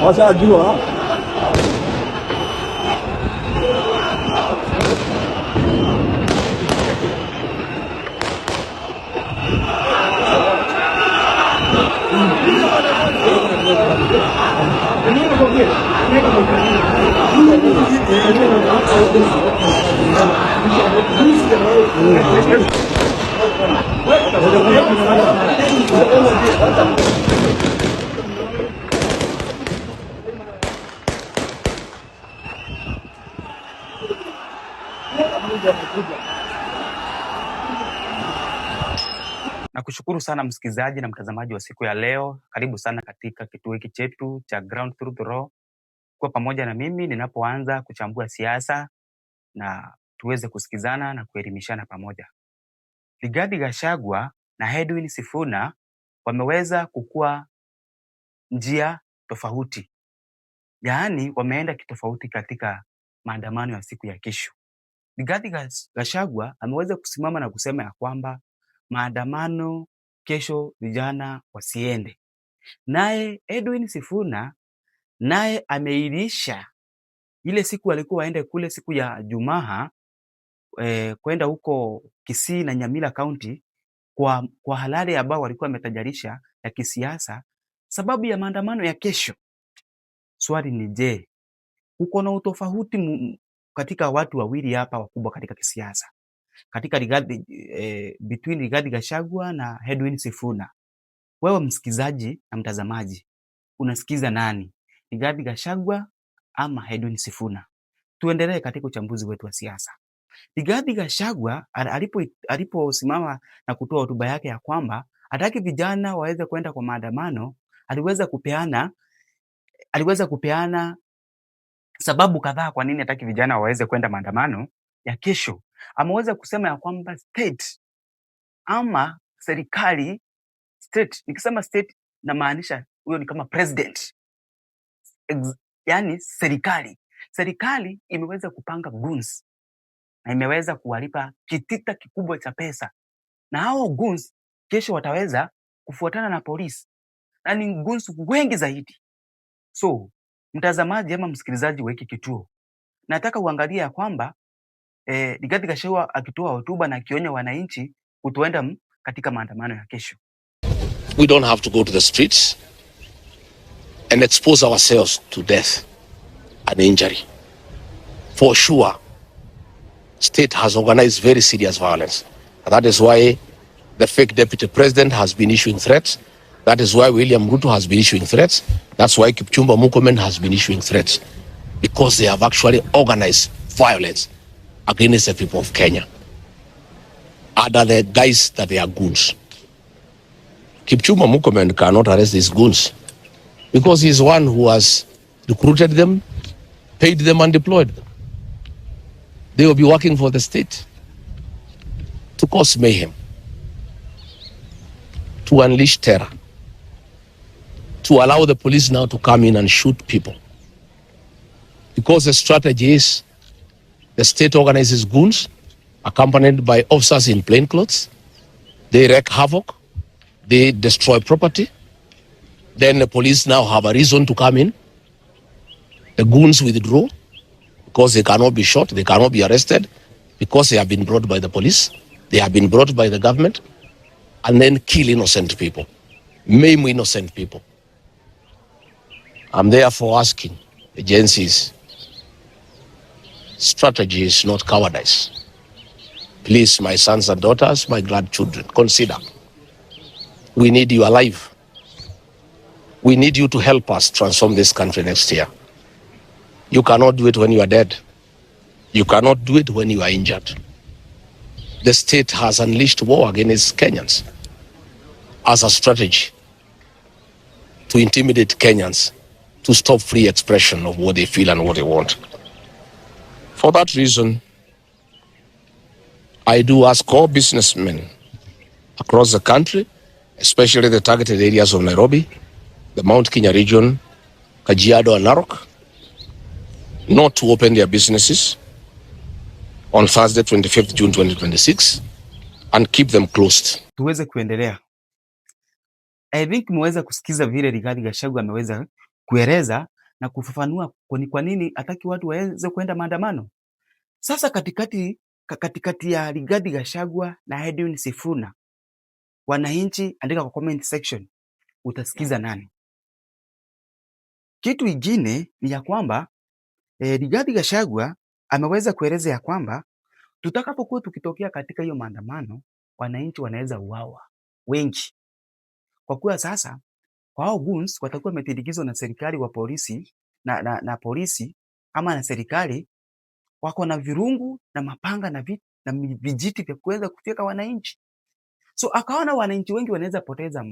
washajua. Nakushukuru sana msikilizaji na mtazamaji wa siku ya leo. Karibu sana katika kituo hiki chetu cha Ground Truth Raw, kwa pamoja na mimi ninapoanza kuchambua siasa na tuweze kusikizana na kuelimishana pamoja. Rigathi Gachagua na Edwin Sifuna wameweza kukua njia tofauti, yaani wameenda kitofauti katika maandamano ya siku ya kesho. Rigathi Gachagua ameweza kusimama na kusema ya kwamba maandamano kesho vijana wasiende. Naye Edwin Sifuna naye ameirisha ile siku walikuwa waende kule siku ya Jumaa kwenda huko Kisii na Nyamira County kwa halali ambao walikuwa wametajarisha ya kisiasa sababu ya maandamano ya kesho. Swali ni je, uko na utofauti katika watu wawili hapa wakubwa katika kisiasa, katika between Rigathi Gachagua na Edwin Sifuna? Wewe msikizaji na mtazamaji, unasikiza nani, Rigathi Gachagua ama Edwin Sifuna? Tuendelee katika uchambuzi wetu wa siasa. Rigathi Gachagua aliposimama na kutoa hotuba yake ya kwamba hataki vijana waweze kwenda kwa maandamano, aliweza kupeana sababu kadhaa kwa nini hataki vijana waweze kwenda maandamano ya kesho. Ameweza kusema ya kwamba state ama serikali, state, nikisema state na maanisha huyo ni kama president, yani serikali imeweza kupanga goons na imeweza kuwalipa kitita kikubwa cha pesa, na hao goons kesho wataweza kufuatana na polisi na ni goons wengi zaidi. So mtazamaji ama msikilizaji wa hiki kituo, nataka uangalie ya kwamba Rigathi Gachagua akitoa hotuba na akionya wananchi kutoenda katika maandamano ya kesho. We don't have to go to the streets and expose ourselves to death and injury. For sure, state has organized very serious violence. And that is why the fake deputy president has been issuing threats. That is why William Ruto has been issuing threats. That's why Kipchumba Murkomen has been issuing threats. Because they have actually organized violence against the people of Kenya. Under the guise that they are goons. Kipchumba Murkomen cannot arrest these goons because he's one who has recruited them, paid them and deployed them. They will be working for the state to cause mayhem, to unleash terror, to allow the police now to come in and shoot people. Because the strategy is the state organizes goons accompanied by officers in plain clothes. They wreak havoc. They destroy property. Then the police now have a reason to come in. The goons withdraw because they cannot be shot, they cannot be arrested because they have been brought by the police, they have been brought by the government, and then kill innocent people, maim innocent people. I'm therefore asking agencies, strategy is not cowardice. Please, my sons and daughters, my grandchildren, consider. We need you alive. We need you to help us transform this country next year. You cannot do it when you are dead. You cannot do it when you are injured. The state has unleashed war against Kenyans as a strategy to intimidate Kenyans, to stop free expression of what they feel and what they want. For that reason, I do ask all businessmen across the country, especially the targeted areas of Nairobi, the Mount Kenya region, Kajiado and Narok, not to open their businesses on Thursday, 25th June 2026, and keep them closed. Tuweze kuendelea. I think mmeweza kusikiza vile Rigathi Gachagua ameweza kueleza na kufafanua kwa nini hataki watu waweze kwenda maandamano. Sasa katikati ya Rigathi Gachagua na Edwin Sifuna, wananchi, andika kwa comment section, utasikiza nani? Kitu ingine ni ya kwamba Rigathi Gachagua ameweza kueleza ya kwamba tutakapokuwa tukitokea katika hiyo maandamano, wananchi wanaweza uawa wengi, kwa kuwa sasa hao goons watakuwa wametindikizwa na serikali wa polisi na polisi ama na serikali wako na virungu na mapanga na vijiti vya kuweza kufyeka wananchi. So akaona wananchi wengi wanaweza poteza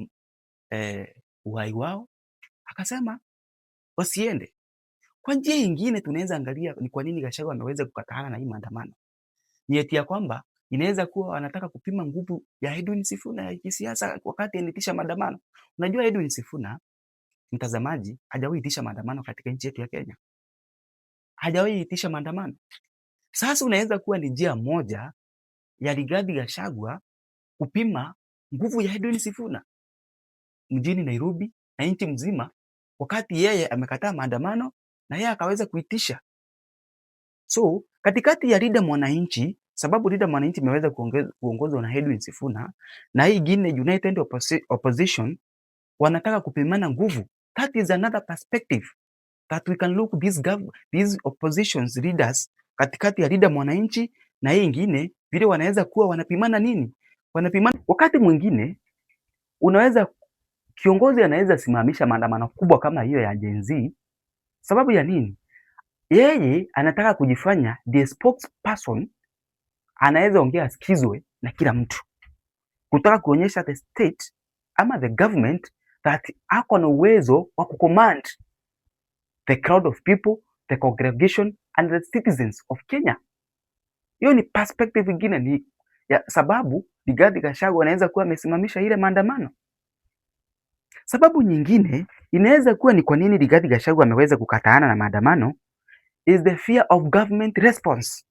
uhai wao, akasema wasiende. Kwa njia nyingine tunaweza angalia ni kwa nini Gachagua ameweza kukatana na hii maandamano. Ni eti ya kwamba inaweza kuwa wanataka kupima nguvu ya Edwin Sifuna ya kisiasa wakati anitisha maandamano. Unajua Edwin Sifuna, mtazamaji, hajawahi itisha maandamano katika nchi yetu ya Kenya. Hajawahi itisha maandamano. Sasa unaweza kuwa ni njia moja ya Rigathi Gachagua kupima nguvu ya Edwin Sifuna mjini Nairobi na nchi mzima, wakati yeye amekataa maandamano na yeye akaweza kuitisha. So katikati ya Linda Mwananchi, sababu Linda Mwananchi imeweza kuongozwa na Edwin Sifuna na hii ingine United Opposition wanataka kupimana nguvu. That is another perspective that we can look these oppositions leaders katikati ya Linda Mwananchi na hii ingine vile wanaweza kuwa wanapimana nini? Wanapimana. Wakati mwingine kiongozi anaweza simamisha maandamano kubwa kama hiyo ya Gen Z. Sababu ya nini? Yeye anataka kujifanya the spokesperson, anaweza ongea asikizwe na kila mtu, kutaka kuonyesha the state ama the government that ako na uwezo wa kucommand the crowd of people, the congregation and the citizens of Kenya. Hiyo ni perspective ingine, ni ya sababu Rigathi Gachagua anaweza kuwa amesimamisha ile maandamano. Sababu nyingine inaweza kuwa ni kwa nini Rigathi Gachagua ameweza kukataana na maandamano is the fear of government response.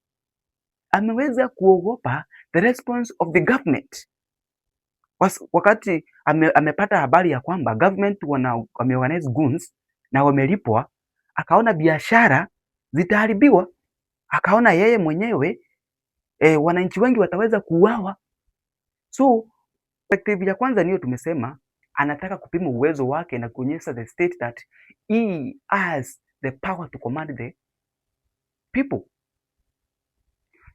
Ameweza kuogopa the response of the government. Wakati amepata habari ya kwamba government wameorganize goons na wamelipwa, akaona biashara zitaharibiwa, akaona yeye mwenyewe wananchi wengi wataweza kuuawa. So perspective ya kwanza niyo tumesema anataka kupima uwezo wake na kuonyesha the state that he has the power to command the people.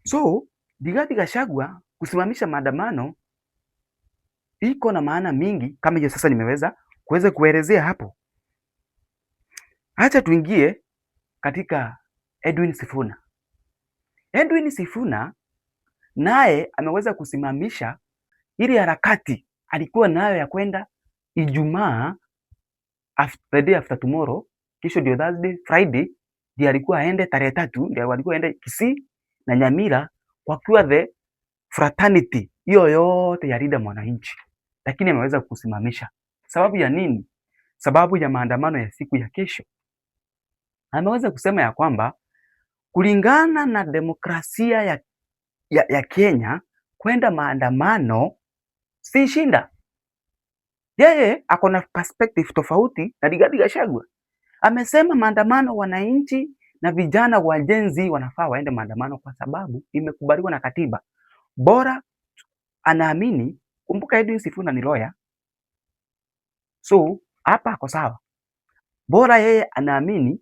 So Rigathi Gachagua kusimamisha maandamano iko na maana mingi kama hiyo sasa nimeweza kuelezea hapo. Acha tuingie katika Edwin Sifuna. Edwin Sifuna naye ameweza kusimamisha ili harakati alikuwa nayo ya kwenda Ijumaa, the day after tomorrow, kesho ndio Thursday, Friday ndio alikuwa aende tarehe 3, ndio alikuwa aende Kisii na Nyamira kwa kuwa the fraternity hiyo yote ya Linda Mwananchi, lakini ameweza kusimamisha. Sababu ya nini? Sababu ya maandamano ya siku ya kesho. Ameweza kusema ya kwamba kulingana na demokrasia ya Kenya, kwenda maandamano si shinda. Yeye ako na perspective tofauti na Rigathi Gachagua. Amesema maandamano, wananchi na vijana wa Gen Z wanafaa waende maandamano kwa sababu imekubaliwa na katiba. Bora anaamini, kumbuka Edwin Sifuna ni lawyer. So hapa ako sawa. Bora yeye anaamini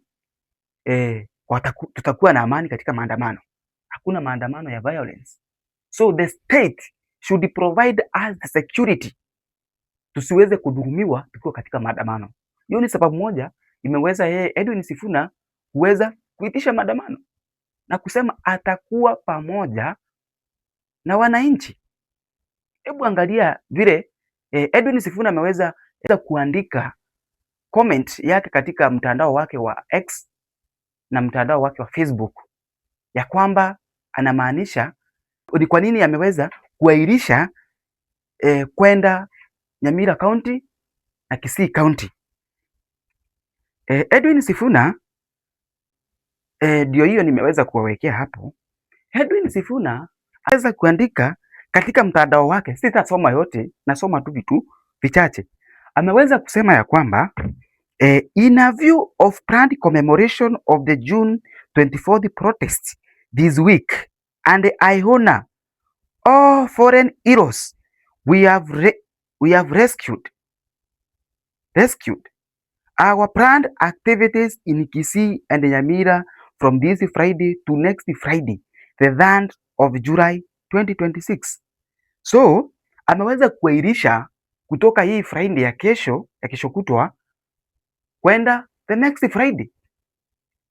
tutakuwa na amani katika maandamano. Hakuna maandamano ya violence. So the state should provide us the security, tusiweze kudhulumiwa tukiwa katika maandamano. Hiyo ni sababu moja imeweza yeye Edwin Sifuna kuweza kuitisha maandamano na kusema atakuwa pamoja na wananchi. Hebu angalia vile Edwin Sifuna ameweza kuandika comment yake katika mtandao wake wa X na mtandao wake wa Facebook ya kwamba anamaanisha ni kwa nini ameweza kuahirisha kwenda Nyamira County na Kisii County. Edwin Sifuna ndio hiyo nimeweza kuwawekea hapo. Edwin Sifuna aweza kuandika katika mtandao wake, sitasoma yote, nasoma tu vitu vichache. ameweza kusema ya kwamba in a view of planned commemoration of the June 24th protest this week and I honor all foreign heroes we have rescued our planned activities in Kisii and Nyamira from this Friday to next Friday, the 3rd of July 2026. So, ameweza kuahirisha kutoka hii Friday ya kesho kutwa kwenda the next Friday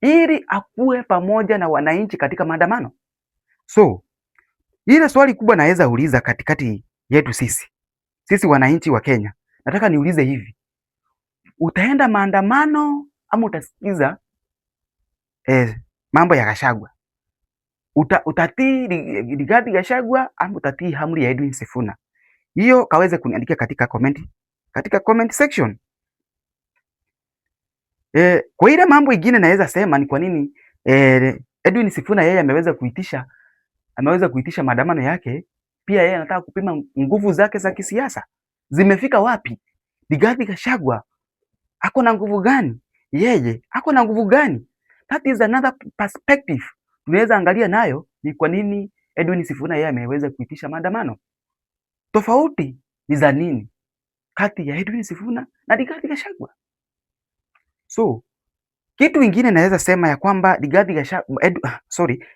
ili akuwe pamoja na wananchi katika maandamano. So, ile swali kubwa naweza uliza katikati yetu sisi wananchi wa Kenya. Nataka niulize hivi. Utaenda maandamano ama utasikiza mambo ya Gachagua? Utatii Rigathi Gachagua ama utatii amri ya Edwin Sifuna? Hiyo kaweze kuniandikia katika comment section. Kwa ile mambo ingine naweza sema ni kwa nini Edwin Sifuna yeye ameweza kuitisha maandamano yake. Pia yeye anataka kupima nguvu zake za kisiasa zimefika wapi. Rigathi Gachagua ako na nguvu gani? Yeye ako na nguvu gani? That is another perspective tunaweza angalia nayo, ni kwa nini Edwin Sifuna yeye ameweza kuitisha maandamano. Tofauti ni za nini kati ya Edwin Sifuna na Rigathi Gachagua? So kitu kingine naweza sema ya kwamba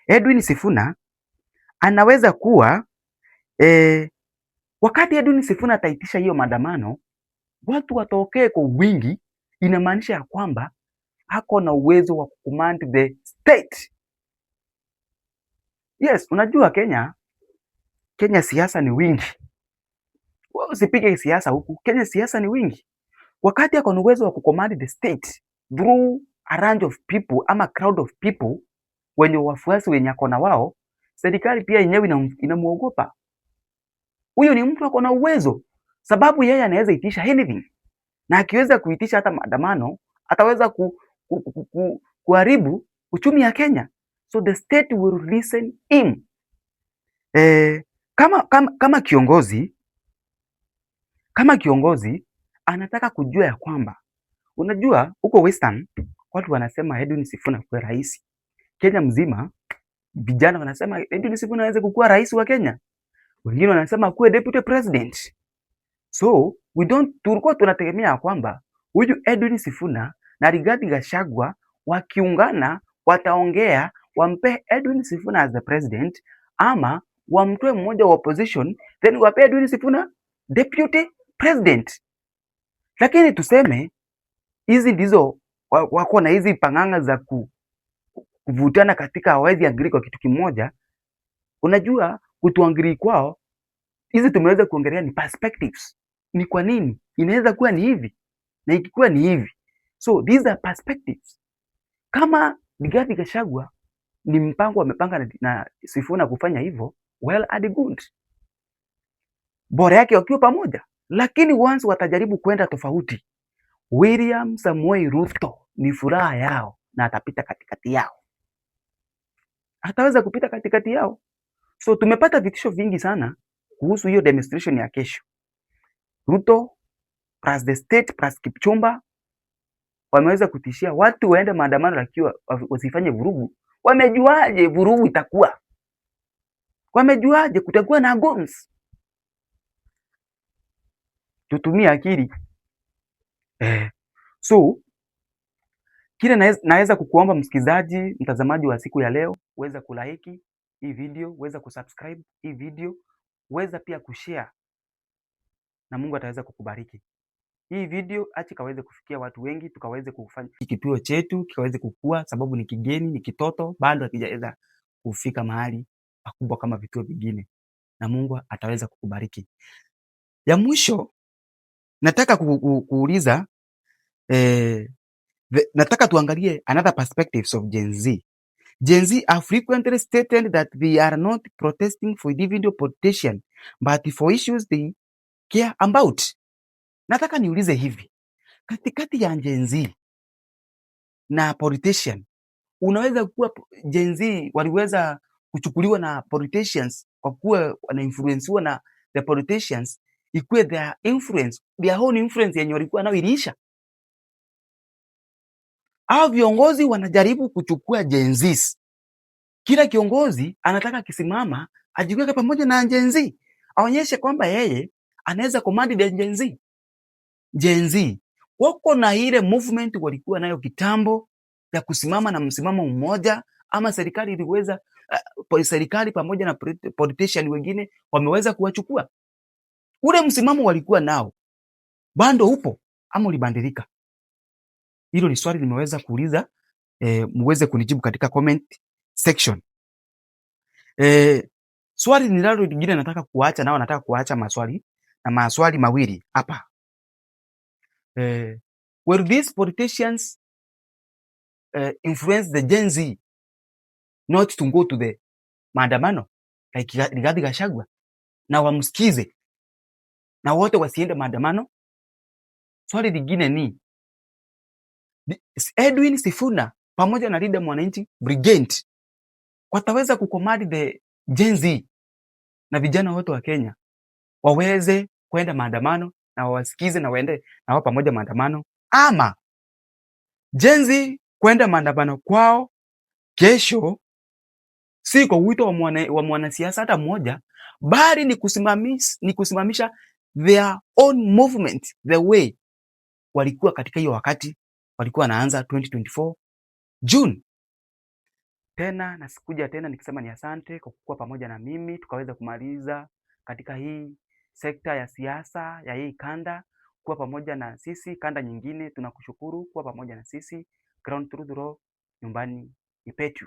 Edwin Sifuna anaweza kuwa wakati Edwin Sifuna ataitisha hiyo maandamano, watu watokee kwa wingi, inamaanisha ya kwamba hako na uwezo wa command the state. Yes, unajua Kenya siasa ni wingi. Wewe usipige siasa huku. Kenya siasa ni wingi. Wakati hako na uwezo wa command the state through a range of people ama crowd of people wenye wafuasi wenye ako na wao, serikali pia yenyewe inamuogopa. Huyo ni mtu ako na uwezo, sababu yeye anaweza itisha anything. Na akiweza kuitisha hata maandamano, ataweza kuharibu uchumi ya Kenya. So the state will listen him. Kama kiongozi anataka kujua ya kwamba, unajua huko Western watu wanasema Edwin Sifuna kuwa rais. Kenya mzima vijana wanasema Edwin Sifuna aweze kuwa rais wa Kenya. Wengine wanasema kuwa deputy president. So tulikuwa tunategemea kwamba huyu Edwin Sifuna na Rigathi Gachagua wakiungana wataongea wampe Edwin Sifuna as the president, ama wamtoe mmoja wa opposition then wape Edwin Sifuna deputy president. Lakini tuseme hizi ndizo wako na hizi panganga za kuvutana katika, hawezi agree kwa kitu kimoja. Unajua kutuangree kwao, hizi tumeweza kuongelea ni perspectives. Ni kwa nini inaweza kuwa ni hivi na ikikuwa ni hivi. So these are perspectives. Kama Rigathi Gachagua ni mpango amepanga na Sifuna kufanya hivyo, well and good, bora yake wakiwa pamoja. Lakini once watajaribu kwenda tofauti, William Samoei Ruto ni furaha yao na atapita katikati yao, ataweza kupita katikati yao. So tumepata vitisho vingi sana kuhusu hiyo demonstration ya kesho. Ruto plus the state plus Kipchumba wameweza kutishia watu waende maandamano lakini wasifanye vurugu. Wamejuaje vurugu itakuwa? Wamejuaje kutakuwa na guns? Tutumie akili. So kile naweza kukuomba msikizaji, mtazamaji wa siku ya leo, uweza kulike hii video, uweza kusubscribe hii video, uweza pia kushare, na Mungu ataweza kukubariki. Hii video acha kaweze kufikia watu wengi, tukaweze kufanya kituo chetu kikaweze kukua, sababu ni kigeni, ni kitoto, bado hakijaweza kufika mahali pakubwa kama vituo vingine, na Mungu ataweza kukubariki. Ya mwisho nataka kuuliza, nataka tuangalie another perspectives of Gen Z. Gen Z are frequently stated that they are not protesting for individual politician but for issues they care about. Nataka niulize hivi, katikati ya Gen Z na politician, unaweza kuwa Gen Z waliweza kuchukuliwa na politicians kwa kuwa wanainfluensiwa na the politicians, ikuwe their own influence yenye walikuwa nayo iliisha. Hao viongozi wanajaribu kuchukua Gen Z. Kila kiongozi anataka kisimama ajiweke pamoja na Gen Z, aonyeshe kwamba yeye anaweza command the Gen Z. Gen Z wako na ile movement walikuwa nayo kitambo ya kusimama na msimamo mmoja, ama serikali iliweza serikali pamoja na politician wengine wameweza kuwachukua. Ule msimamo walikuwa nao bado upo ama ulibadilika? Hilo ni swali nimeweza kuuliza, muweze kunijibu katika comment section. Swali nilalo lingine nataka kuacha maswali mawili hapa. Will these politicians influence the Gen Z not to go to the maandamano like Rigathi Gachagua, na wamsikize na wote wasiende maandamano? Swali lingine ni Edwin Sifuna pamoja na Linda Mwananchi Brigade wataweza kucommand the Gen Z na vijana wote wa Kenya waweze kwenda maandamano na wasikize na waende na wao pamoja maandamano, ama Gen Z kwenda maandamano kwao kesho si kwa wito wa mwanasiasa hata mmoja, bali ni kusimamisha their own movement the way walikuwa katika hiyo wakati walikuwa wanaanza 2024 June. Tena nasikuja tena nikisema ni asante kwa kuwa pamoja na mimi tukaweza kumaliza katika hii sekta ya siasa ya hii kanda, kuwa pamoja na sisi. Kanda nyingine tunakushukuru kuwa pamoja na sisi. Ground Truth Raw, nyumbani ni petu.